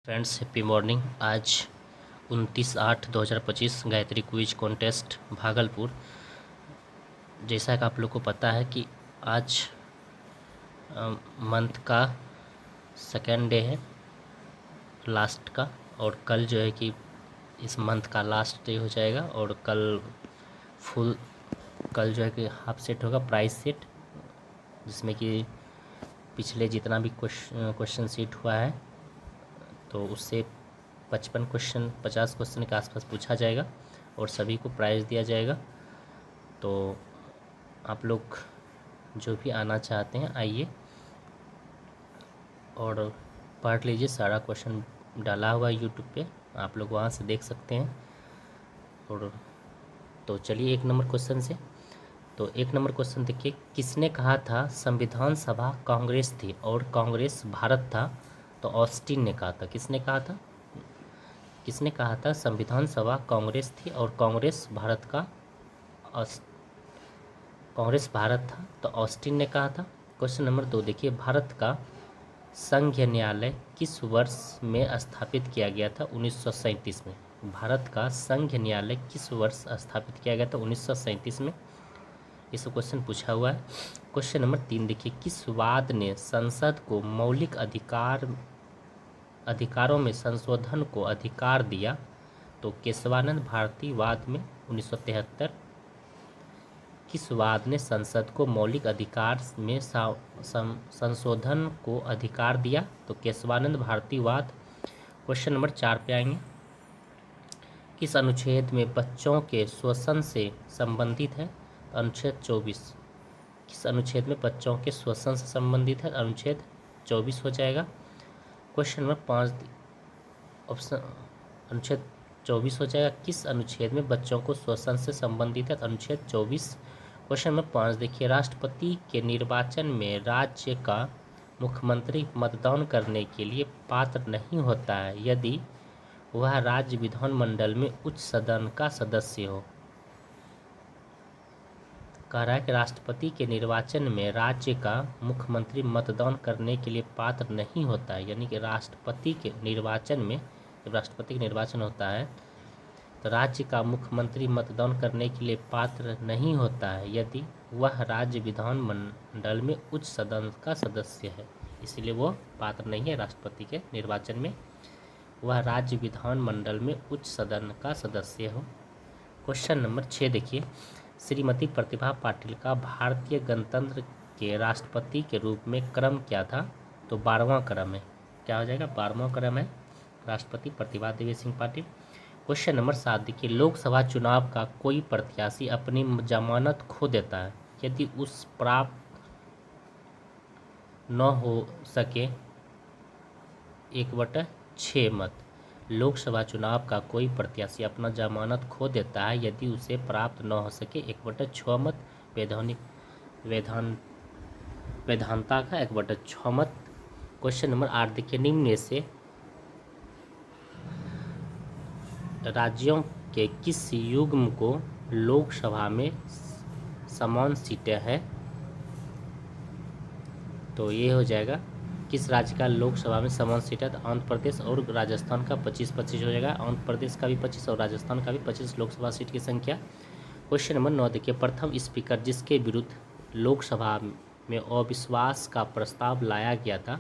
Friends happy morning. आज 29/8/2025 Gayatri quiz contest Bhagalpur. जैसा कि आप लोग को पता है कि आज मंथ का सेकेंड डे है लास्ट का, और कल जो है कि इस मंथ का लास्ट डे हो जाएगा। और कल जो है कि हाफ सेट होगा, प्राइस सेट, जिसमें कि पिछले जितना भी क्वेश्चन सीट हुआ है तो उससे 50 क्वेश्चन के आसपास पूछा जाएगा और सभी को प्राइज़ दिया जाएगा। तो आप लोग जो भी आना चाहते हैं आइए और पढ़ लीजिए। सारा क्वेश्चन डाला हुआ है यूट्यूब पे, आप लोग वहाँ से देख सकते हैं। और तो चलिए एक नंबर क्वेश्चन से। तो एक नंबर क्वेश्चन देखिए, किसने कहा था संविधान सभा कांग्रेस थी और कांग्रेस भारत था? तो ऑस्टिन ने कहा था। किसने कहा था संविधान सभा कांग्रेस थी और कांग्रेस भारत था? तो ऑस्टिन ने कहा था। क्वेश्चन नंबर 2 देखिए, भारत का संघीय न्यायालय किस वर्ष में स्थापित किया गया था? 1937 में। भारत का संघीय न्यायालय किस वर्ष स्थापित किया गया था? 1937 में। इस क्वेश्चन पूछा हुआ है। क्वेश्चन नंबर 3 देखिए, किस वाद ने संसद को मौलिक अधिकारों में संशोधन को अधिकार दिया? तो केशवानंद भारती वाद में 1973। किस वाद ने संसद को मौलिक अधिकार में संशोधन को अधिकार दिया? तो केशवानंद भारती वाद। क्वेश्चन नंबर 4 पे आएंगे, किस अनुच्छेद में बच्चों के शोषण से संबंधित है? तो अनुच्छेद 24। किस अनुच्छेद में बच्चों के शोषण से संबंधित है? अनुच्छेद 24 हो जाएगा। क्वेश्चन नंबर 5 ऑप्शन अनुच्छेद 24 हो जाएगा। किस अनुच्छेद में बच्चों को शोषण से संबंधित है? अनुच्छेद 24। क्वेश्चन नंबर 5 देखिए, राष्ट्रपति के निर्वाचन में राज्य का मुख्यमंत्री मतदान करने के लिए पात्र नहीं होता है यदि वह राज्य विधानमंडल में उच्च सदन का सदस्य हो। कह रहा है कि राष्ट्रपति के निर्वाचन में राज्य का मुख्यमंत्री मतदान करने के लिए पात्र नहीं होता है, यानी कि राष्ट्रपति के निर्वाचन में, जब राष्ट्रपति का निर्वाचन होता है तो राज्य का मुख्यमंत्री मतदान करने के लिए पात्र नहीं होता है यदि वह राज्य विधानमंडल में उच्च सदन का सदस्य है। इसलिए वो पात्र नहीं है राष्ट्रपति के निर्वाचन में, वह राज्य विधानमंडल में उच्च सदन का सदस्य हो। क्वेश्चन नंबर 6 देखिए, श्रीमती प्रतिभा पाटिल का भारतीय गणतंत्र के राष्ट्रपति के रूप में क्रम क्या था? तो 12वां क्रम है। क्या हो जाएगा? 12वां क्रम है राष्ट्रपति प्रतिभा देवी सिंह पाटिल। क्वेश्चन नंबर 7 देखिए, लोकसभा चुनाव का कोई प्रत्याशी अपनी जमानत खो देता है यदि उस प्राप्त न हो सके 1/6 मत। लोकसभा चुनाव का कोई प्रत्याशी अपना जमानत खो देता है यदि उसे प्राप्त न हो सके 1/6 मत। वैधानता का 1/6 मत। क्वेश्चन नंबर 8 देखिए, निम्न में से राज्यों के किस युग्म को लोकसभा में समान सीटें हैं? तो ये हो जाएगा, किस राज्य का लोकसभा में समान सीट है? तो आंध्र प्रदेश और राजस्थान का 25-25 हो जाएगा। आंध्र प्रदेश का भी 25 और राजस्थान का भी 25 लोकसभा सीट की संख्या। क्वेश्चन नंबर 9 देखिए, प्रथम स्पीकर जिसके विरुद्ध लोकसभा में अविश्वास का प्रस्ताव लाया गया था?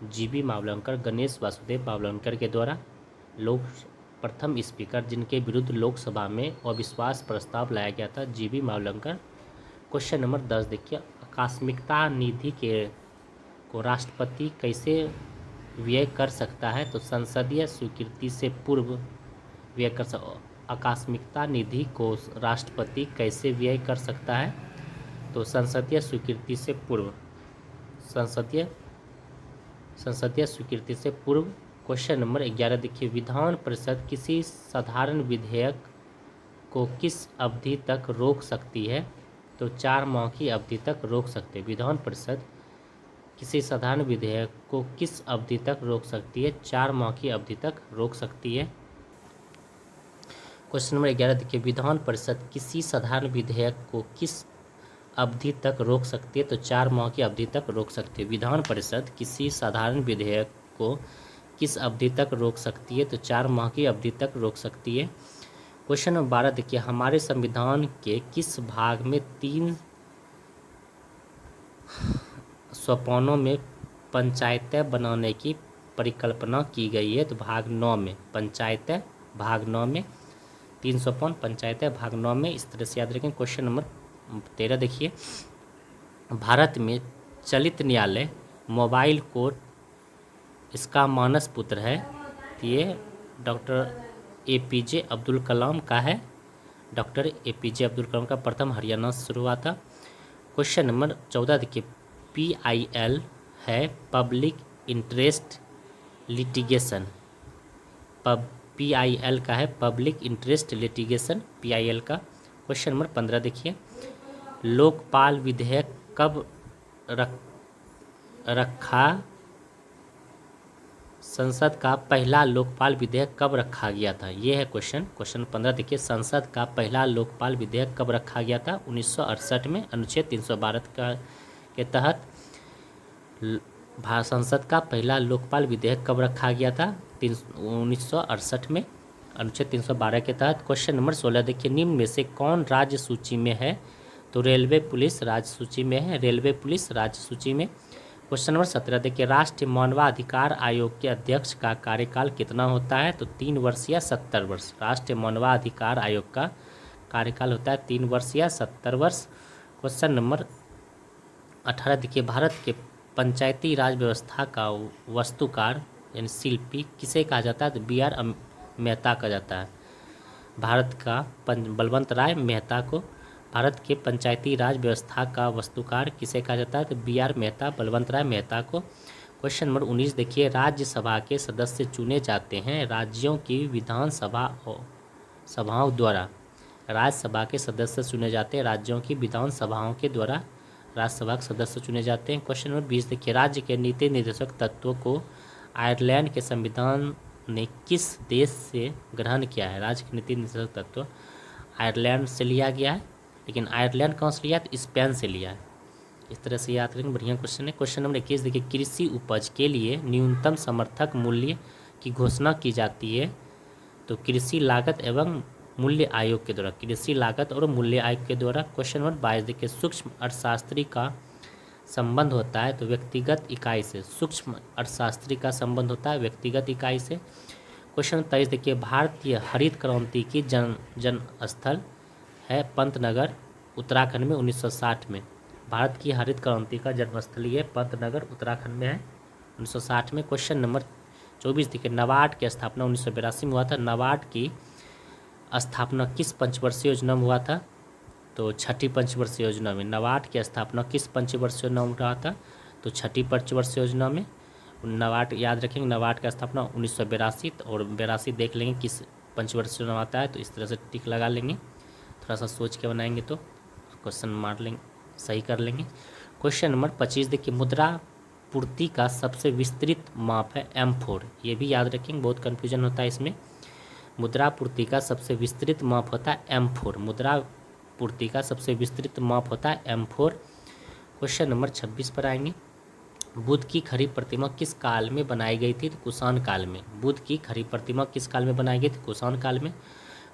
जीबी मावलंकर, गणेश वासुदेव मावलंकर के द्वारा प्रथम स्पीकर जिनके विरुद्ध लोकसभा में अविश्वास प्रस्ताव लाया गया था, जीबी मावलंकर। क्वेश्चन नंबर 10 देखिए, आकस्मिकता निधि को राष्ट्रपति कैसे व्यय कर सकता है? तो संसदीय स्वीकृति से पूर्व व्यय कर सकता। आकस्मिकता निधि को राष्ट्रपति कैसे व्यय कर सकता है? तो संसदीय स्वीकृति से पूर्व। संसदीय स्वीकृति से पूर्व। क्वेश्चन नंबर 11 देखिए, विधान परिषद किसी साधारण विधेयक को किस अवधि तक रोक सकती है? तो 4 माह की अवधि तक रोक सकते हैं। विधान परिषद किसी साधारण विधेयक को किस अवधि तक रोक सकती है? 4 माह की अवधि तक रोक सकती है। क्वेश्चन नंबर 11 देखिए, विधान परिषद किसी साधारण विधेयक को किस अवधि तक रोक सकती है? तो 4 माह की अवधि तक रोक सकती है। विधान परिषद किसी साधारण विधेयक को किस अवधि तक रोक सकती है? तो 4 माह की अवधि तक रोक सकती है। क्वेश्चन नंबर 12 देखिए, हमारे संविधान के किस भाग में 3 सोपानों में पंचायतें बनाने की परिकल्पना की गई है? तो भाग 9 में पंचायतें, भाग 9 में 3 सोपान पंचायतें, भाग 9 में। इस तरह से याद रखें। क्वेश्चन नंबर 13 देखिए, भारत में चलित न्यायालय मोबाइल कोर्ट इसका मानस पुत्र है? तो ये डॉक्टर APJ अब्दुल कलाम का है। डॉक्टर APJ अब्दुल कलाम का प्रथम हरियाणा से शुरू हुआ था। क्वेश्चन नंबर 14 देखिए, PIL है पब्लिक इंटरेस्ट लिटिगेशन। PIL का है पब्लिक इंटरेस्ट लिटिगेशन, PIL का। क्वेश्चन नंबर 15 देखिए, लोकपाल विधेयक कब रखा संसद का पहला लोकपाल विधेयक कब रखा गया था? ये है क्वेश्चन। क्वेश्चन 15 देखिए, संसद का पहला लोकपाल विधेयक कब रखा गया था? 1968 में अनुच्छेद 312 के तहत संसद का पहला लोकपाल विधेयक कब रखा गया था? 1968 में अनुच्छेद 312 के तहत। क्वेश्चन नंबर 16 देखिए, निम्न में से कौन राज्य सूची में है? तो रेलवे पुलिस राज्य सूची में है, रेलवे पुलिस राज्य सूची में। क्वेश्चन नंबर 17 देखिए, राष्ट्रीय मानवाधिकार आयोग के अध्यक्ष का कार्यकाल कितना होता है? तो 3 वर्ष या 70 वर्ष। राष्ट्रीय मानवाधिकार आयोग का कार्यकाल होता है 3 वर्ष या 70 वर्ष। क्वेश्चन नंबर 18 देखिए, भारत के पंचायती राज व्यवस्था का वास्तुकार यानी शिल्पी किसे कहा जाता है? तो BR मेहता कहा जाता है। भारत का बलवंत राय मेहता को भारत के पंचायती राज व्यवस्था का वास्तुकार किसे कहा जाता है? तो BR मेहता, बलवंत राय मेहता को। क्वेश्चन नंबर 19 देखिए, राज्यसभा के सदस्य चुने जाते हैं राज्यों की विधानसभा सभाओं द्वारा। राज्यसभा के सदस्य चुने जाते हैं राज्यों की विधानसभाओं के द्वारा, राज्यसभा के सदस्य चुने जाते हैं। क्वेश्चन नंबर 20 देखिए, राज्य के नीति निर्देशक तत्वों को आयरलैंड के संविधान ने किस देश से ग्रहण किया है? राज्य के नीति निर्देशक तत्व आयरलैंड से लिया गया है, लेकिन आयरलैंड कहाँ से लिया है? तो स्पेन से लिया है। इस तरह से याद करेंगे, बढ़िया क्वेश्चन है। क्वेश्चन नंबर 21 देखिए, कृषि उपज के लिए न्यूनतम समर्थक मूल्य की घोषणा की जाती है? तो कृषि लागत एवं मूल्य आयोग के द्वारा, कृषि लागत और मूल्य आयोग के द्वारा। क्वेश्चन नंबर 22 देखिए, सूक्ष्म अर्थशास्त्री का संबंध होता है तो व्यक्तिगत इकाई से, सूक्ष्म अर्थशास्त्री का संबंध होता है व्यक्तिगत इकाई से। क्वेश्चन 23 देखिए, भारतीय हरित क्रांति की जन्म स्थल है पंतनगर उत्तराखंड में 1960 में। भारत की हरित क्रांति का जन्मस्थल ये पंतनगर उत्तराखंड में है 1960 में। क्वेश्चन नंबर 24 देखिए, नाबार्ड की स्थापना 1982 में हुआ था। नाबार्ड की स्थापना किस पंचवर्षीय योजना में हुआ था? तो छठी पंचवर्षीय योजना में। नाबार्ड की स्थापना किस पंचवर्षीय योजना में हुआ था? तो छठी पंचवर्षीय योजना में। नाबार्ड याद रखेंगे, नाबार्ड की स्थापना 1982 और 82 देख लेंगे किस पंचवर्षीय योजना आता है, तो इस तरह से टिक लगा लेंगे। थोड़ा सा सोच के बनाएंगे तो क्वेश्चन मार लेंगे, सही कर लेंगे। क्वेश्चन नंबर 25 देखिए, मुद्रा पूर्ति का सबसे विस्तृत माप है M4। ये भी याद रखेंगे, बहुत कन्फ्यूजन होता है इसमें। मुद्रा पूर्ति का सबसे विस्तृत माप होता है M4। मुद्रा पूर्ति का सबसे विस्तृत माप होता है M4। क्वेश्चन नंबर 26 पर आएंगे, बुद्ध की खड़ी प्रतिमा किस काल में बनाई गई थी? तो कुषाण काल में। बुद्ध की खड़ी प्रतिमा किस काल में बनाई गई थी? कुषाण काल में।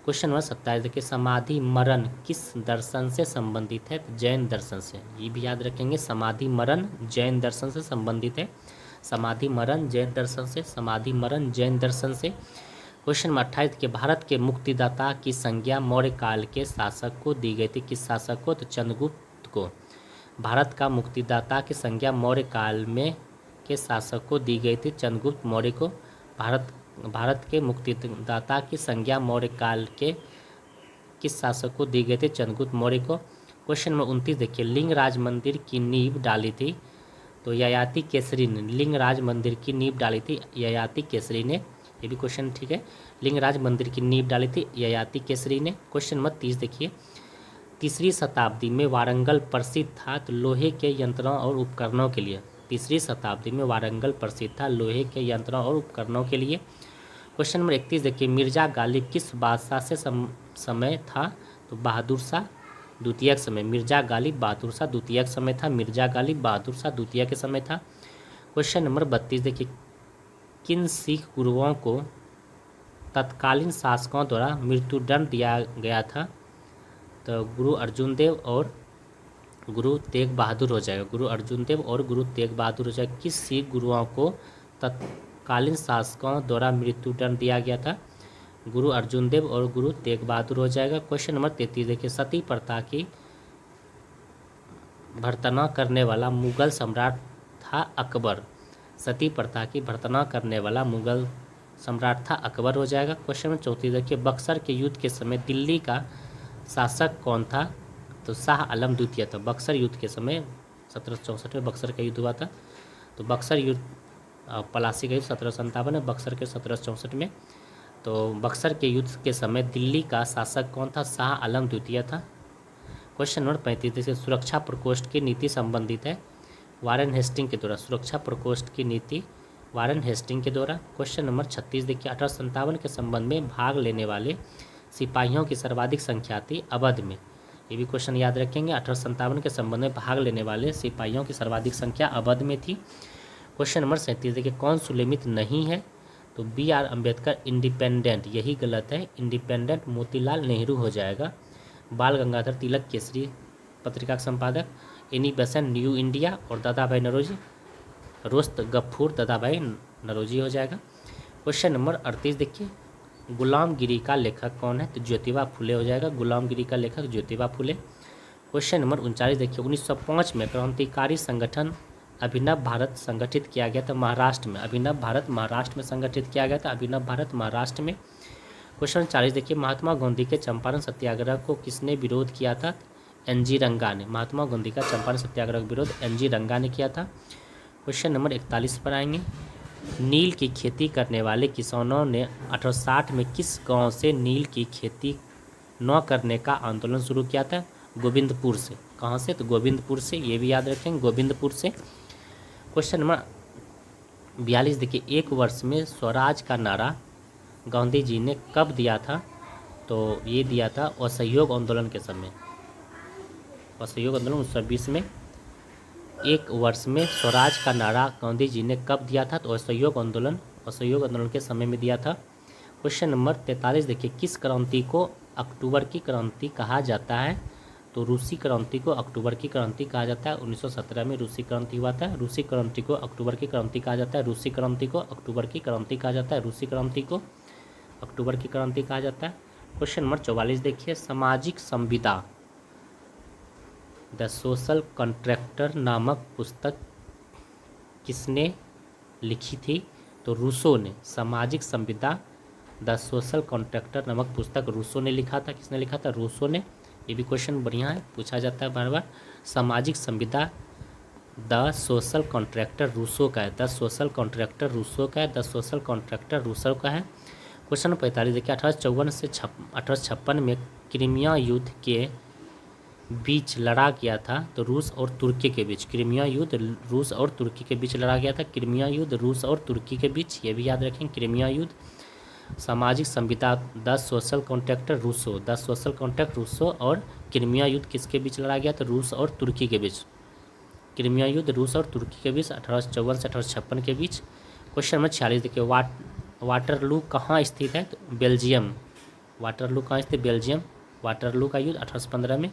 क्वेश्चन नंबर 27 देखिए, समाधि मरण किस दर्शन से संबंधित है? तो जैन दर्शन से। ये भी याद रखेंगे, समाधि मरण जैन दर्शन से संबंधित है। समाधि मरण जैन दर्शन से, समाधि मरण जैन दर्शन से। क्वेश्चन नंबर 28 के भारत के मुक्तिदाता की संज्ञा मौर्य काल के शासक को दी गई थी? किस शासक को? तो चंद्रगुप्त को। भारत का मुक्तिदाता की संज्ञा मौर्य काल में के शासक को दी गई थी? चंद्रगुप्त मौर्य को। भारत के मुक्तिदाता की संज्ञा मौर्य काल के किस शासक को दी गई थी? चंद्रगुप्त मौर्य को। क्वेश्चन नंबर 29 देखिए, लिंगराज मंदिर की नींव डाली थी? तो ययाति केसरी ने लिंगराज मंदिर की नींव डाली थी, ययाति केसरी ने। ये भी क्वेश्चन ठीक है, लिंगराज मंदिर की नींव डाली थी ययाति केसरी ने। क्वेश्चन नंबर 30 देखिए, 3री शताब्दी में वारंगल प्रसिद्ध था तो लोहे के यंत्रों और उपकरणों के लिए। 3री शताब्दी में वारंगल प्रसिद्ध था लोहे के यंत्रों और उपकरणों के लिए। क्वेश्चन नंबर 31 देखिए, मिर्जा गालिब किस बादशाह से समय था? तो बहादुर शाह द्वितीय समय। मिर्जा गालिब बहादुर शाह द्वितीय समय था। मिर्जा गालिब बहादुर शाह द्वितीय के समय था। क्वेश्चन नंबर 32 देखिए, किन सिख गुरुओं को तत्कालीन शासकों द्वारा मृत्युदंड दिया गया था? तो गुरु अर्जुन देव और गुरु तेग बहादुर हो जाएगा। गुरु अर्जुन देव और गुरु तेग बहादुर हो जाएगा। किस सिख गुरुओं को तत्कालीन शासकों द्वारा मृत्युदंड दिया गया था? गुरु अर्जुन देव और गुरु तेग बहादुर हो जाएगा। क्वेश्चन नंबर 33 देखिए, सती प्रथा की भर्त्सना करने वाला मुगल सम्राट था अकबर। सती प्रथा की भर्त्सना करने वाला मुगल सम्राट था अकबर हो जाएगा। क्वेश्चन नंबर 34 देखिए, बक्सर के युद्ध के समय दिल्ली का शासक कौन था? तो शाह आलम द्वितीय था। बक्सर युद्ध के समय 1764 में बक्सर का युद्ध हुआ था। तो बक्सर युद्ध, पलासी का युद्ध 1757 में, बक्सर के 1764 में। तो बक्सर के युद्ध के समय दिल्ली का शासक कौन था? शाह आलम द्वितीय था। क्वेश्चन नंबर 35 देखिए, सुरक्षा प्रकोष्ठ की नीति संबंधित है वारेन हेस्टिंग के द्वारा। सुरक्षा प्रकोष्ठ की नीति वारेन हेस्टिंग के द्वारा। क्वेश्चन नंबर 36 देखिए, 1857 के संबंध में भाग लेने वाले सिपाहियों की सर्वाधिक संख्या थी अवध में। ये भी क्वेश्चन याद रखेंगे। 1857 के संबंध में भाग लेने वाले सिपाहियों की सर्वाधिक संख्या अवध में थी। क्वेश्चन नंबर 37 देखिए, कौन सुलेमित नहीं है? तो बी आर अम्बेडकर इंडिपेंडेंट, यही गलत है। इंडिपेंडेंट मोतीलाल नेहरू हो जाएगा। बाल गंगाधर तिलक केसरी पत्रिका के संपादक, एनी बेसेंट न्यू इंडिया, और दादा भाई नौरोजी रोस्त गफूर दादा भाई नौरोजी हो जाएगा। क्वेश्चन नंबर 38 देखिए, गुलामगिरी का लेखक कौन है? तो ज्योतिबा फुले हो जाएगा। गुलामगिरी का लेखक ज्योतिबा फुले। क्वेश्चन नंबर 39 देखिए, 1905 में क्रांतिकारी संगठन अभिनव भारत संगठित किया गया था महाराष्ट्र में। अभिनव भारत महाराष्ट्र में संगठित किया गया था। अभिनव भारत महाराष्ट्र में। क्वेश्चन 40 देखिए, महात्मा गांधी के चंपारण सत्याग्रह को किसने विरोध किया था? एन.जी. रंगा ने। महात्मा गांधी का चंपारण सत्याग्रह का विरोध एन.जी. रंगा ने किया था। क्वेश्चन नंबर 41 पर आएंगे, नील की खेती करने वाले किसानों ने 1860 में किस गांव से नील की खेती न करने का आंदोलन शुरू किया था? गोविंदपुर से। कहाँ से? तो गोविंदपुर से, ये भी याद रखेंगे, गोविंदपुर से। क्वेश्चन नंबर 42 देखिए, एक वर्ष में स्वराज का नारा गांधी जी ने कब दिया था? तो ये दिया था असहयोग आंदोलन के समय। असहयोग आंदोलन 1920 में। एक वर्ष में स्वराज का नारा गांधी जी ने कब दिया था? तो असहयोग आंदोलन के समय में दिया था। क्वेश्चन नंबर 43 देखिए, किस क्रांति को अक्टूबर की क्रांति कहा जाता है? तो रूसी क्रांति को अक्टूबर की क्रांति कहा जाता है। 1917 में रूसी क्रांति हुआ था। रूसी क्रांति को अक्टूबर की क्रांति कहा जाता है। रूसी क्रांति को अक्टूबर की क्रांति कहा जाता है। रूसी क्रांति को अक्टूबर की क्रांति कहा जाता है। क्वेश्चन नंबर 44 देखिए, सामाजिक संविदा द सोशल कॉन्ट्रैक्टर नामक पुस्तक किसने लिखी थी? तो रूसो ने। सामाजिक संविदा द सोशल कॉन्ट्रैक्टर नामक पुस्तक रूसो ने लिखा था। किसने लिखा था? रूसो ने। ये भी क्वेश्चन बढ़िया है, पूछा जाता है बार बार। सामाजिक संविदा द सोशल कॉन्ट्रैक्टर रूसो का है। द सोशल कॉन्ट्रैक्टर रूसो का है। द सोशल कॉन्ट्रैक्टर रूसो का है। क्वेश्चन 45 देखिए, 1854 से 1856 में क्रीमिया युद्ध के बीच लड़ा गया था। तो रूस और तुर्की के बीच। क्रीमिया युद्ध रूस और तुर्की के बीच लड़ा गया था। क्रीमिया युद्ध रूस और तुर्की के बीच, ये भी याद रखें, क्रीमिया युद्ध। सामाजिक संविदा the social contractor Rousseau. The social contract Rousseau. और क्रीमिया युद्ध किसके बीच लड़ा गया? तो रूस और तुर्की के बीच। क्रीमिया युद्ध रूस और तुर्की के बीच 1854 से 1856 के बीच। क्वेश्चन नंबर 46 देखिए, वाटरलू कहाँ स्थित है? तो बेल्जियम। वाटरलू कहाँ स्थित? बेल्जियम। वाटरलू का युद्ध 1815 में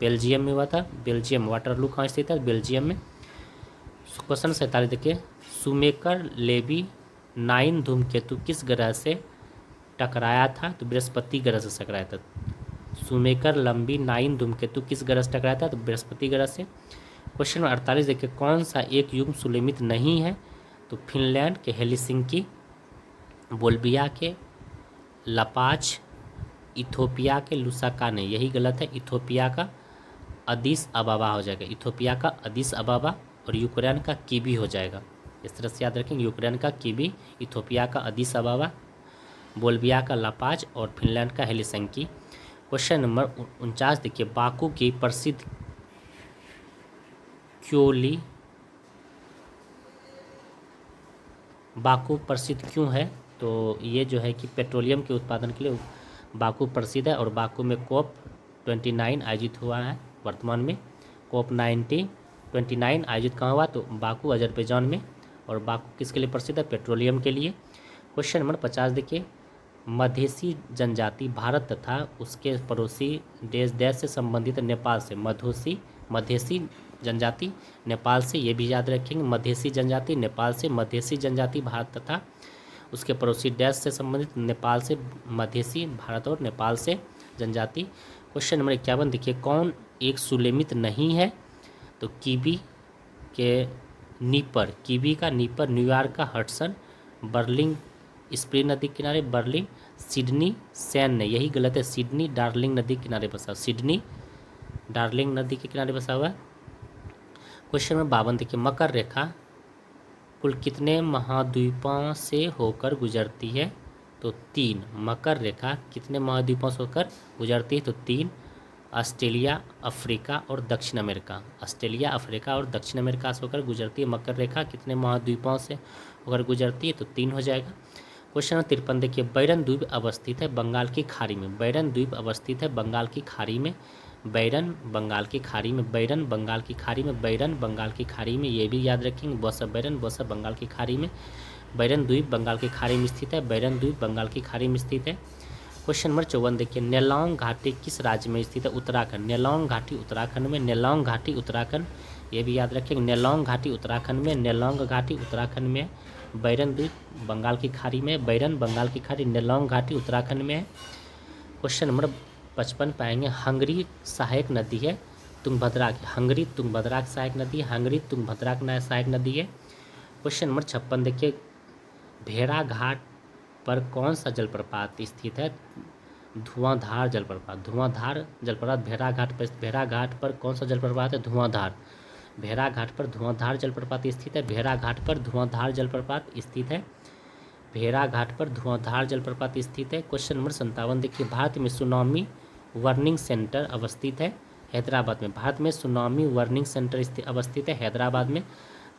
बेल्जियम में हुआ था। बेल्जियम। वाटरलू कहाँ स्थित है? बेल्जियम में। क्वेश्चन 47 देखिए, सुमेकर लेवी 9 धूमकेतु किस ग्रह से टकराया था? तो बृहस्पति ग्रह से टकराया था। सुमेकर लंबी 9 धूमकेतु किस ग्रह से टकराया था? तो बृहस्पति ग्रह से। क्वेश्चन 48 देखिए, कौन सा एक युग्म सुलेमित नहीं है? तो फिनलैंड के हेलसिंकी, बोल्बिया के लापाज, इथोपिया के लुसाकाने। यही गलत है। इथोपिया का अदीस अबाबा हो जाएगा। इथोपिया का अदीस अबाबा। और यूक्रेन का कीवी हो जाएगा। इस तरह से याद रखेंगे, यूक्रेन का कीवी, इथोपिया का अदीस अबाबा, बोल्बिया का लापाज और फिनलैंड का हेलसिंकी। क्वेश्चन नंबर 49 देखिए, बाकू की प्रसिद्ध क्योली, बाकू प्रसिद्ध क्यों है? तो ये जो है कि पेट्रोलियम के उत्पादन के लिए बाकू प्रसिद्ध है। और बाकू में COP 29 आयोजित हुआ है वर्तमान में। COP 29 आयोजित कहाँ हुआ? तो बाकू अजरबैजान में और बाकू किसके लिए प्रसिद्ध है? पेट्रोलियम के लिए। क्वेश्चन नंबर 50 देखिए, मधेसी जनजाति भारत तथा उसके पड़ोसी देश से संबंधित नेपाल से। मधेसी जनजाति नेपाल से, ये भी याद रखेंगे। मधेसी जनजाति नेपाल से, मधेसी जनजाति भारत तथा उसके पड़ोसी देश से संबंधित नेपाल से। मधेसी भारत और नेपाल से जनजाति। क्वेश्चन नंबर 51 देखिए, कौन एक सुलेमित नहीं है? तो कीवी के नीपर, कीवी का नीपर न्यूयॉर्क का हडसन, बर्लिंग स्प्रिंग नदी के किनारे, बर्लिन, सिडनी सैन ने, यही गलत है, सिडनी डार्लिंग नदी के किनारे बसा, सिडनी डार्लिंग नदी के किनारे बसा हुआ है। क्वेश्चन नंबर 52 देखिए, मकर रेखा कुल कितने महाद्वीपों से होकर गुजरती है? तो 3। मकर रेखा कितने महाद्वीपों से होकर गुजरती है? तो 3। ऑस्ट्रेलिया, अफ्रीका और दक्षिण अमेरिका। ऑस्ट्रेलिया, अफ्रीका और दक्षिण अमेरिका से होकर गुजरती है मकर रेखा। कितने महाद्वीपों से होकर गुजरती है? तो 3 हो जाएगा। क्वेश्चन नंबर 53 देखिए, बैरन द्वीप अवस्थित है बंगाल की खाड़ी में। बैरन द्वीप अवस्थित है बंगाल की खाड़ी में। बैरन बंगाल की खाड़ी में, बैरन बंगाल की खाड़ी में, बैरन बंगाल की खाड़ी में, ये भी याद रखेंगे। बौसा बैरन, बौसा बंगाल की खाड़ी में। बैरन द्वीप बंगाल की खाड़ी में स्थित है। बैरन द्वीप बंगाल की खाड़ी में स्थित है। क्वेश्चन नंबर 54 देखिए, नेलोंग घाटी किस राज्य में स्थित है? उत्तराखंड। नेलोंग घाटी उत्तराखंड में। नेलोंग घाटी उत्तराखंड, ये भी याद रखेंगे। नेलोंग घाटी उत्तराखंड में, नेलोंग घाटी उत्तराखंड में। बैरन द्वीप बंगाल की खाड़ी में, बैरन बंगाल की खाड़ी, नेलोंग घाटी उत्तराखंड में है। क्वेश्चन नंबर 55 पाएंगे, हंगरी सहायक नदी है तुंगभद्रा की। हंगरी तुंगभद्रा की सहायक नदी है। हंगरी तुंगभद्रा की सहायक नदी है। क्वेश्चन नंबर 56 देखिए, भेड़ाघाट पर कौन सा जलप्रपात स्थित है? धुआंधार जलप्रपात। धुआंधार जलप्रपात भेड़ाघाट पर कौन सा जलप्रपात है? धुआंधार। भेड़ाघाट पर धुआंधार जलप्रपात स्थित है। भेड़ाघाट पर धुआंधार जलप्रपात स्थित है। भेड़ाघाट पर धुआंधार जलप्रपात स्थित है। क्वेश्चन नंबर 57 देखिए, भारत में सुनामी वार्निंग सेंटर अवस्थित है हैदराबाद में। भारत में सुनामी वार्निंग सेंटर अवस्थित है हैदराबाद में।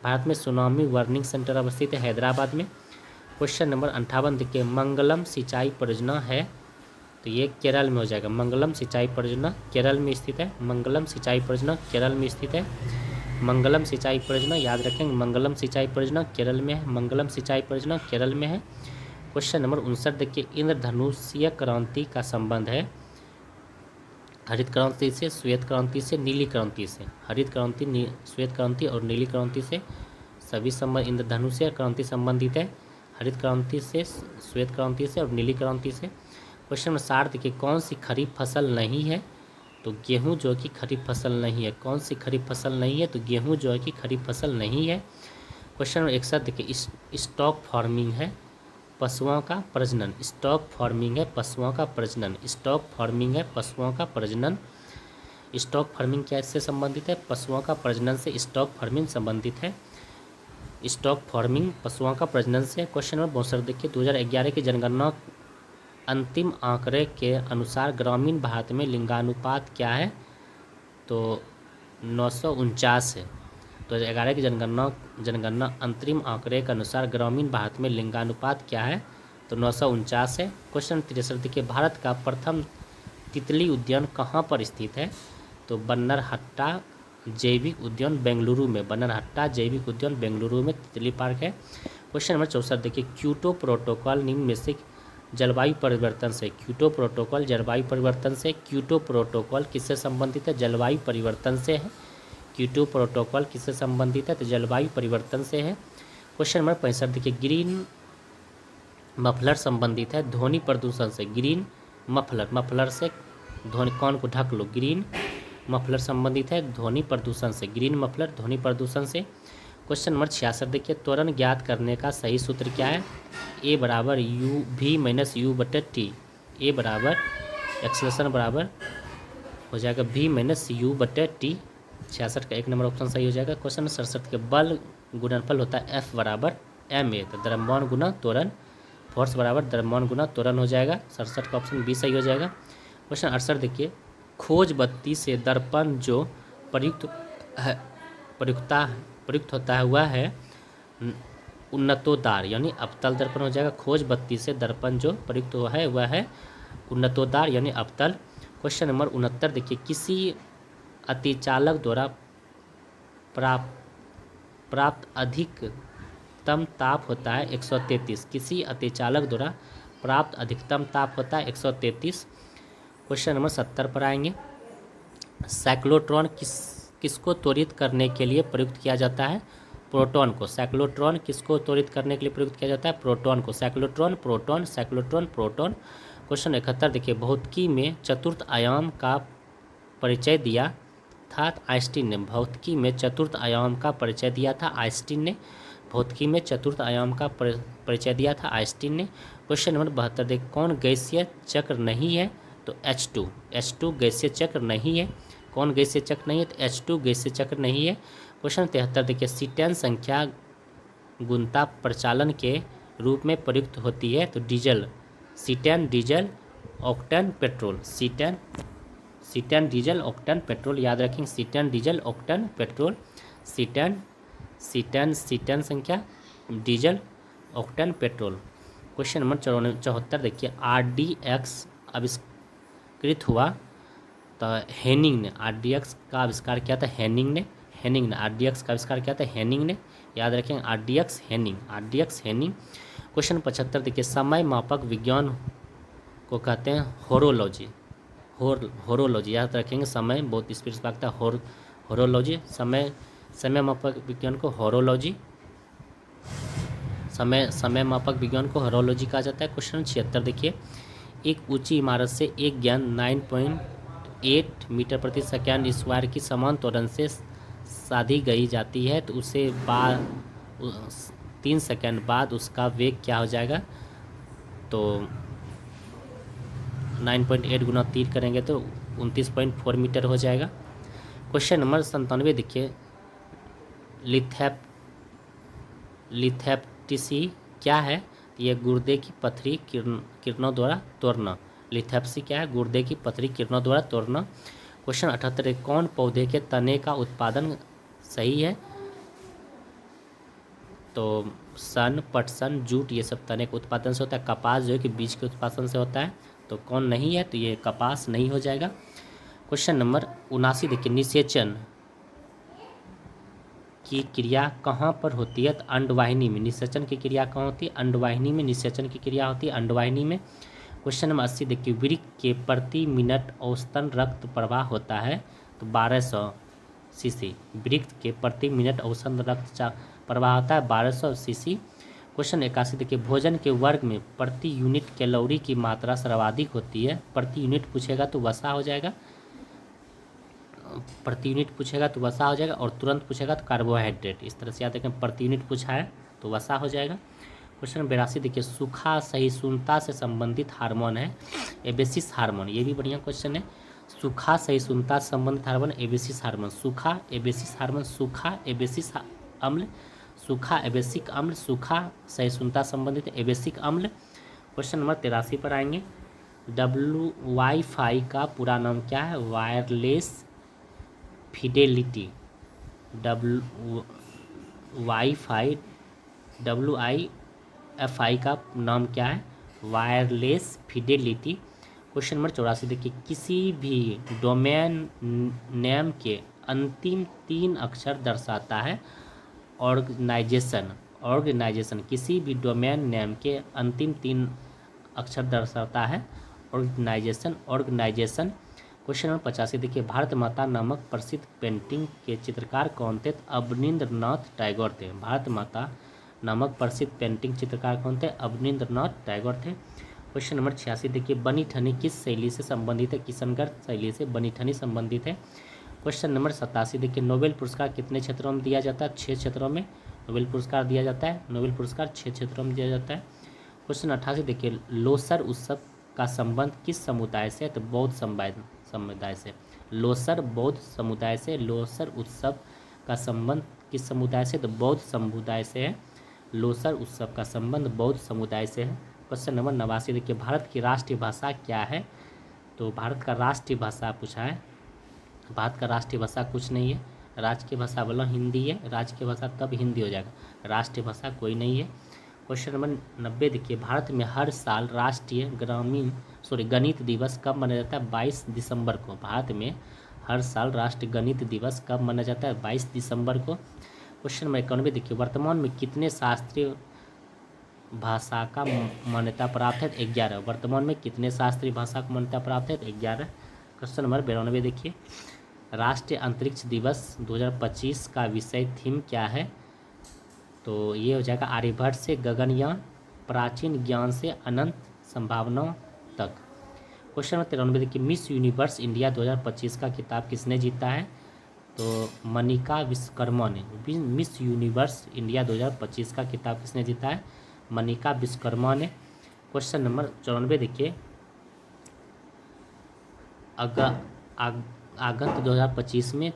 भारत में सुनामी वार्निंग सेंटर अवस्थित है हैदराबाद में। क्वेश्चन नंबर 58 देखिए, मंगलम सिंचाई परियोजना है, तो ये केरल में हो जाएगा। मंगलम सिंचाई परियोजना केरल में स्थित है। मंगलम सिंचाई परियोजना केरल में स्थित है। मंगलम सिंचाई परियोजना याद रखेंगे, मंगलम सिंचाई परियोजना केरल में है। मंगलम सिंचाई परियोजना केरल में है। क्वेश्चन नंबर 59 देखिए, इंद्रधनुषीय क्रांति का संबंध है हरित क्रांति से, श्वेत क्रांति से, नीली क्रांति से। हरित क्रांति, श्वेत क्रांति और नीली क्रांति से सभी संबंध इंद्रधनुषीय क्रांति संबंधित है। हरित क्रांति से, श्वेत क्रांति से और नीली क्रांति से। क्वेश्चन नंबर 60 देखिए, कौन सी खरीफ फसल नहीं है? तो गेहूं जो कि खरीफ फसल नहीं है। कौन सी खरीफ फसल नहीं है? तो गेहूं जो है कि खरीफ फसल नहीं है। क्वेश्चन नंबर 61 देखिए, स्टॉक फार्मिंग है पशुओं का प्रजनन। स्टॉक फार्मिंग है पशुओं का प्रजनन। स्टॉक फार्मिंग है पशुओं का प्रजनन। स्टॉक फार्मिंग क्या इससे संबंधित है? पशुओं का प्रजनन से स्टॉक फार्मिंग संबंधित है। स्टॉक फार्मिंग पशुओं का प्रजनन से। क्वेश्चन नंबर 62 देखिए, 2011 की जनगणना अंतिम आंकड़े के अनुसार ग्रामीण भारत में लिंगानुपात क्या है? तो 949 है। तो 2011 की जनगणना अंतरिम आंकड़े के अनुसार ग्रामीण भारत में लिंगानुपात क्या है? तो 949 है। क्वेश्चन 63 देखिए, भारत का प्रथम तितली उद्यान कहाँ पर स्थित है? तो बन्नरहट्टा जैविक उद्यान बेंगलुरु में। बन्नरहट्टा जैविक उद्यान बेंगलुरु में तितली पार्क है। क्वेश्चन नंबर 64 देखिए, क्योटो प्रोटोकॉल निम्न में से जलवायु परिवर्तन से। क्योटो प्रोटोकॉल जलवायु परिवर्तन से। क्योटो प्रोटोकॉल किससे संबंधित है? जलवायु परिवर्तन से है। क्योटो प्रोटोकॉल किससे संबंधित है? तो जलवायु परिवर्तन से है। क्वेश्चन नंबर 65 देखिए, ग्रीन मफलर संबंधित है ध्वनि प्रदूषण से। ग्रीन मफलर, मफलर से ध्वनि कौन को ढक लो। ग्रीन मफलर संबंधित है ध्वनि प्रदूषण से। ग्रीन मफलर ध्वनि प्रदूषण से। क्वेश्चन नंबर 66 देखिए, त्वरण ज्ञात करने का सही सूत्र क्या है? ए बराबर यू भी माइनस यू बटे टी। ए बराबर एक्सेलरेशन बराबर हो जाएगा भी माइनस यू बटे टी। 66 का 1 नंबर ऑप्शन सही हो जाएगा। क्वेश्चन 67 के बल गुणनफल होता है एफ बराबर एम ए, तो द्रव्यमान गुना त्वरण, फोर्स बराबर द्रव्यमान गुना त्वरण हो जाएगा। 67 का ऑप्शन बी सही हो जाएगा। क्वेश्चन 68 देखिए, खोज बत्ती से दर्पण जो प्रयुक्त होता है वह है उन्नतोदार, यानी अवतल दर्पण हो जाएगा। खोज बत्ती से दर्पण जो प्रयुक्त हुआ है वह है उन्नतोदार यानी अवतल। क्वेश्चन नंबर 69 देखिए, किसी अतिचालक द्वारा प्राप्त अधिक अधिकतम ताप होता है 133। किसी अतिचालक द्वारा प्राप्त अधिकतम ताप होता है 133। क्वेश्चन नंबर 70 पर आएंगे। साइक्लोट्रॉन किसको त्वरित करने के लिए प्रयुक्त किया जाता है? प्रोटॉन को। साइक्लोट्रॉन किसको त्वरित करने के लिए प्रयुक्त किया जाता है? प्रोटॉन को। Cyclotron, proton, cyclotron, proton. Question 71 देखिए, भौतिकी में चतुर्थ आयाम का परिचय दिया था आइंस्टीन ने। भौतिकी में चतुर्थ आयाम का परिचय दिया था आइंस्टीन ने। भौतिकी में चतुर्थ आयाम का परिचय दिया था आइंस्टीन ने। क्वेश्चन नंबर 72 देखिए, कौन गैसीय चक्र नहीं है? तो H2। H2 गैसीय चक्र नहीं है। कौन गैसीय चक्र नहीं है? तो H2 गैसीय चक्र नहीं है। क्वेश्चन 73 देखिए, सीटेन संख्या गुणता प्रचालन के रूप में प्रयुक्त होती है? तो diesel. Cetane, diesel, octane, petrol. Cetane, diesel, octane, petrol याद रखेंगे। Cetane, diesel, octane, petrol. Cetane संख्या, diesel, octane, petrol. Question number 74 देखिए, RDX आविष्कृत हुआ तो हेनिंग ने। RDX का आविष्कार किया था हेनिंग ने। RDX का आविष्कार किया था हेनिंग ने, याद रखेंगे। RDX Hanning. क्वेश्चन 75 देखिए, समय मापक विज्ञान को कहते हैं होरोलॉजी। होरोलॉजी याद रखेंगे। समय बहुत स्पीड से भागता है, होरोलॉजी। समय मापक विज्ञान को होरोलॉजी, समय मापक विज्ञान को होरोलॉजी कहा जाता है। क्वेश्चन 76 देखिए, एक ऊंची इमारत से एक गेंद 9.8 मीटर प्रति सेकंड स्क्वायर की समान त्वरण से साधी गई जाती है, तो उसे 3 सेकंड बाद उसका वेग क्या हो जाएगा? तो 9.8 गुना 3 करेंगे तो 29.4 मीटर हो जाएगा। क्वेश्चन नंबर 97 देखिए, लिथेप्टिसी क्या है? ये गुर्दे की पथरी किरणों द्वारा तोड़ना। लिथेप्सी क्या है? गुर्दे की पथरी किरणों द्वारा तोड़ना। क्वेश्चन 78, कौन पौधे के तने का उत्पादन सही है? तो सन, पटसन, जूट ये सब तने के उत्पादन से होता है। कपास जो है कि बीज के उत्पादन से होता है। तो कौन नहीं है? तो ये कपास नहीं हो जाएगा। क्वेश्चन नंबर 79 देखिए, निषेचन की क्रिया कहाँ पर होती है? तो अंडवाहिनी में। निषेचन की क्रिया कहाँ होती है? अंडवाहिनी में निषेचन की क्रिया होती है, अंडवाहिनी में। क्वेश्चन नंबर 80 देखिए, वृक्क के प्रति मिनट औसतन रक्त प्रवाह होता है? तो 1200 सीसी। वृक्क के प्रति मिनट औसतन रक्त प्रवाह होता है 1200 सीसी। क्वेश्चन 81 देखिए, भोजन के वर्ग में प्रति यूनिट कैलोरी की मात्रा सर्वाधिक होती है? प्रति यूनिट पूछेगा तो वसा हो जाएगा। प्रति यूनिट पूछेगा तो वसा हो जाएगा, और तुरंत पूछेगा तो कार्बोहाइड्रेट। इस तरह से याद रखें, प्रति यूनिट पूछा है तो वसा हो जाएगा। क्वेश्चन 82 देखिए, सूखा सहिष्णुता से संबंधित हार्मोन है एबेसिस हार्मोन। ये भी बढ़िया क्वेश्चन है। सूखा सहिष्णुता से संबंधित हार्मोन एबेसिस हार्मोन। सूखा एबेसिस हार्मोन, सूखा एबेसिस अम्ल, सूखा एबेसिक अम्ल, सूखा सहिष्णुता संबंधित एबेसिक अम्ल। क्वेश्चन नंबर 83 पर आएंगे। वाईफाई का पूरा नाम क्या है? Wireless Fidelity. वाईफाई, WIFI का नाम क्या है? Wireless Fidelity. क्वेश्चन नंबर 84 देखिए, किसी भी डोमेन नेम के अंतिम 3 अक्षर दर्शाता है ऑर्गेनाइजेशन। किसी भी डोमेन नेम के अंतिम 3 अक्षर दर्शाता है ऑर्गेनाइजेशन। क्वेश्चन नंबर 85 देखिए, भारत माता नामक प्रसिद्ध पेंटिंग के चित्रकार कौन थे? अवनींद्रनाथ टैगोर थे। भारत माता नामक प्रसिद्ध पेंटिंग चित्रकार कौन थे? अवनींद्रनाथ टैगोर थे। क्वेश्चन नंबर 86 देखिए, बनी ठनी किस शैली से संबंधित है? किशनगढ़ शैली से बनी ठनी संबंधित है। क्वेश्चन नंबर 87 देखिए, नोबेल पुरस्कार कितने क्षेत्रों में दिया जाता है? 6 क्षेत्रों में नोबेल पुरस्कार दिया जाता है। नोबेल पुरस्कार 6 क्षेत्रों में दिया जाता है। क्वेश्चन 88 देखिए, लोसर उत्सव का संबंध किस समुदाय से? तो बौद्ध समुदाय से। लोसर बौद्ध समुदाय से। लोसर उत्सव का संबंध किस समुदाय से? तो बौद्ध समुदाय से है। लोसर उत्सव का संबंध बौद्ध समुदाय से है। क्वेश्चन नंबर 89 देखिए, भारत की राष्ट्रीय भाषा क्या है? तो भारत का राष्ट्रीय भाषा पूछा है। भारत का राष्ट्रीय भाषा कुछ नहीं है। राज्य की भाषा बोलो हिंदी है, राज्य की भाषा तब हिंदी हो जाएगा, राष्ट्रीय भाषा कोई नहीं है। क्वेश्चन नंबर 90 देखिए, भारत में हर साल राष्ट्रीय गणित दिवस कब मनाया जाता है? 22 दिसंबर को। भारत में हर साल राष्ट्रीय गणित दिवस कब मनाया जाता है? 22 दिसंबर को। क्वेश्चन नंबर 91 देखिए, वर्तमान में कितने शास्त्रीय भाषा का मान्यता प्राप्त है? 11। वर्तमान में कितने शास्त्रीय भाषा को मान्यता प्राप्त है? 11। क्वेश्चन नंबर 92 देखिए, राष्ट्रीय अंतरिक्ष दिवस 2025 का विषय थीम क्या है? तो ये हो जाएगा आर्यभट्ट से गगनयान, प्राचीन ज्ञान से अनंत संभावनाओं तक। क्वेश्चन नंबर 93 देखिए, मिस यूनिवर्स इंडिया 2025 का खिताब किसने जीता है? तो मनिका विश्वकर्मा ने। मिस यूनिवर्स इंडिया 2025 का खिताब किसने जीता है? मनिका विश्वकर्मा ने। क्वेश्चन नंबर 94 देखिए, अगस्त 2025 में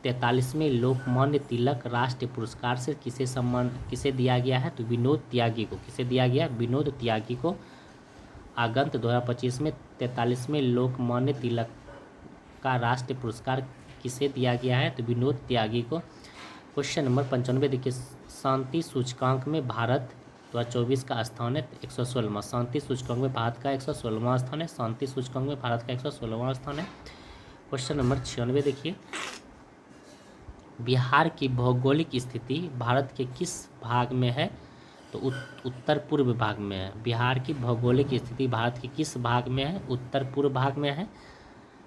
43वें लोकमान्य तिलक राष्ट्रीय पुरस्कार से किसे दिया गया है? तो विनोद त्यागी को। किसे दिया गया? विनोद त्यागी को। अगस्त 2025 में 43वें लोकमान्य तिलक का राष्ट्रीय पुरस्कार किसे दिया गया है? तो विनोद त्यागी को। क्वेश्चन नंबर 95 देखिए, शांति सूचकांक में भारत 2024 का स्थान है 116वां। शांति सूचकांक में भारत का 116वां स्थान है। शांति सूचकांक में भारत का 116वां स्थान है। क्वेश्चन नंबर 96 देखिए, बिहार की भौगोलिक स्थिति भारत के किस भाग में है? तो उत्तर पूर्व भाग में है। बिहार की भौगोलिक स्थिति भारत के किस भाग में है? उत्तर पूर्व भाग में है।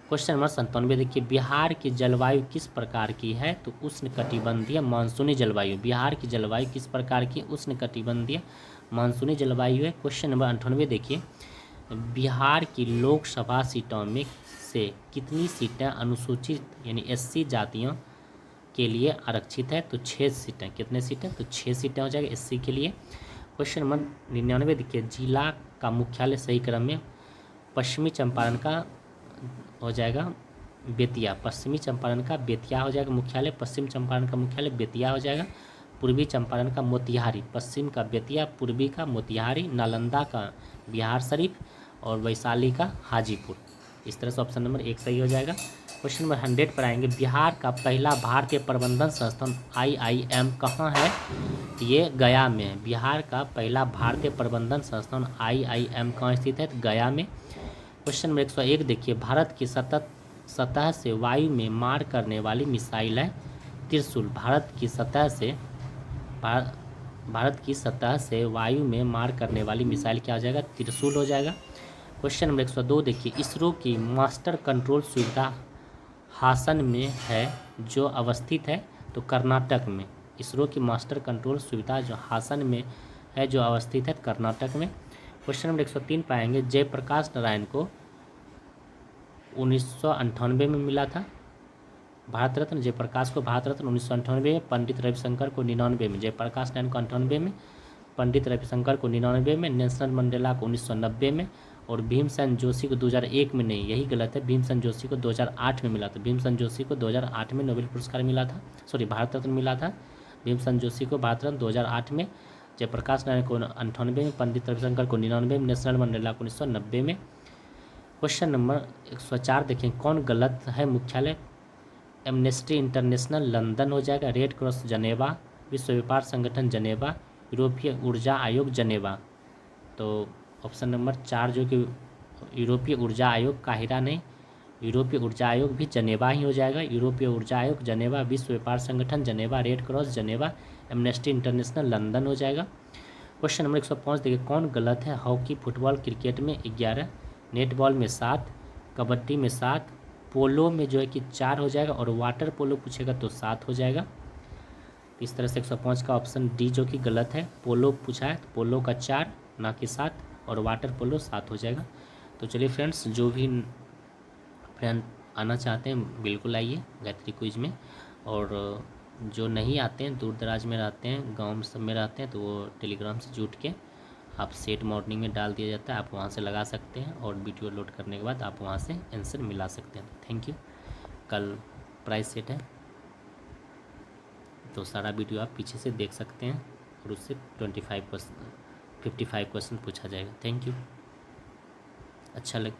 क्वेश्चन नंबर 97 देखिए, बिहार की जलवायु किस प्रकार की है? तो उष्णकटिबंधीय मानसूनी जलवायु। बिहार की जलवायु किस प्रकार की? उष्णकटिबंधीय मानसूनी जलवायु है। क्वेश्चन नंबर 98 देखिए, बिहार की लोकसभा सीटों में से कितनी सीटें अनुसूचित यानी SC जातियों के लिए आरक्षित है? तो 6 सीटें। कितने सीटें? तो 6 सीटें हो जाएगा SC के लिए। क्वेश्चन नंबर 99 देखिए, जिला का मुख्यालय सही क्रम में पश्चिमी चंपारण का हो जाएगा बेतिया। पश्चिमी चंपारण का बेतिया हो जाएगा मुख्यालय। पश्चिम चंपारण का मुख्यालय बेतिया हो जाएगा। पूर्वी चंपारण का मोतिहारी। पश्चिम का बेतिया, पूर्वी का मोतिहारी, नालंदा का बिहार शरीफ और वैशाली का हाजीपुर। इस तरह से ऑप्शन नंबर 1 सही हो जाएगा। क्वेश्चन नंबर 100 पर आएंगे, बिहार का पहला भारतीय प्रबंधन संस्थान IIM कहाँ है? ये गया में है। बिहार का पहला भारतीय प्रबंधन संस्थान IIM कहाँ स्थित है? गया में। क्वेश्चन नंबर 101 देखिए, भारत की सतह से वायु में मार करने वाली मिसाइल है त्रिशूल। भारत की सतह से वायु में मार करने वाली मिसाइल क्या हो जाएगा? त्रिशूल हो जाएगा। क्वेश्चन नंबर 102 देखिए, इसरो की मास्टर कंट्रोल सुविधा हासन में है जो अवस्थित है? तो कर्नाटक में। इसरो की मास्टर कंट्रोल सुविधा जो हासन में है जो अवस्थित है कर्नाटक में। क्वेश्चन नंबर 103 पाएंगे, जयप्रकाश नारायण को 1998 में मिला था भारत रत्न। जयप्रकाश को भारत रत्न 1998 में, पंडित रविशंकर को 99 में। जयप्रकाश नारायण को 98 में, पंडित रविशंकर को 99 में, नेल्सन मंडेला को 1990 में और भीमसेन जोशी को 2001 में नहीं, यही गलत है। भीमसेन जोशी को 2008 में मिला था। भीमसेन जोशी को 2008 में नोबेल पुरस्कार मिला था, भारत रत्न मिला था। भीमसेन जोशी को भारत रत्न 2008 में, जयप्रकाश नारायण को 98 में, पंडित रविशंकर को 99 में, नेल्सन मंडेला को 1990 में। क्वेश्चन नंबर 104 देखें, कौन गलत है? मुख्यालय एमनेस्टी इंटरनेशनल लंदन हो जाएगा। रेड क्रॉस जनेवा, विश्व व्यापार संगठन जनेवा, यूरोपीय ऊर्जा आयोग जनेवा। तो ऑप्शन नंबर 4 जो कि यूरोपीय ऊर्जा आयोग काहिरा नहीं, यूरोपीय ऊर्जा आयोग भी जनेवा ही हो जाएगा। यूरोपीय ऊर्जा आयोग जनेवा, विश्व व्यापार संगठन जनेवा, रेड क्रॉस जनेवा, एमनेस्टी इंटरनेशनल लंदन हो जाएगा। क्वेश्चन नंबर 105 देखिए, कौन गलत है? हॉकी, फुटबॉल, क्रिकेट में 11, नेटबॉल में 7, कबड्डी में 7, पोलो में जो है कि 4 हो जाएगा और वाटर पोलो पूछेगा तो 7 हो जाएगा। इस तरह से 105 का ऑप्शन डी जो कि गलत है। पोलो पूछा है तो पोलो का 4 ना कि 7 और वाटर पोलो 7 हो जाएगा। तो चलिए फ्रेंड्स, जो भी फ्रेंड आना चाहते हैं बिल्कुल आइए गायत्री क्विज में, और जो नहीं आते हैं, दूर दराज में रहते हैं, गांव सब में रहते हैं, तो वो टेलीग्राम से जुट के आप सेट मॉर्निंग में डाल दिया जाता है, आप वहाँ से लगा सकते हैं और वीडियो लोड करने के बाद आप वहाँ से आंसर मिला सकते हैं। Thank you. कल प्राइस सेट है तो सारा वीडियो आप पीछे से देख सकते हैं और उससे 55 क्वेश्चन पूछा जाएगा। Thank you. अच्छा लग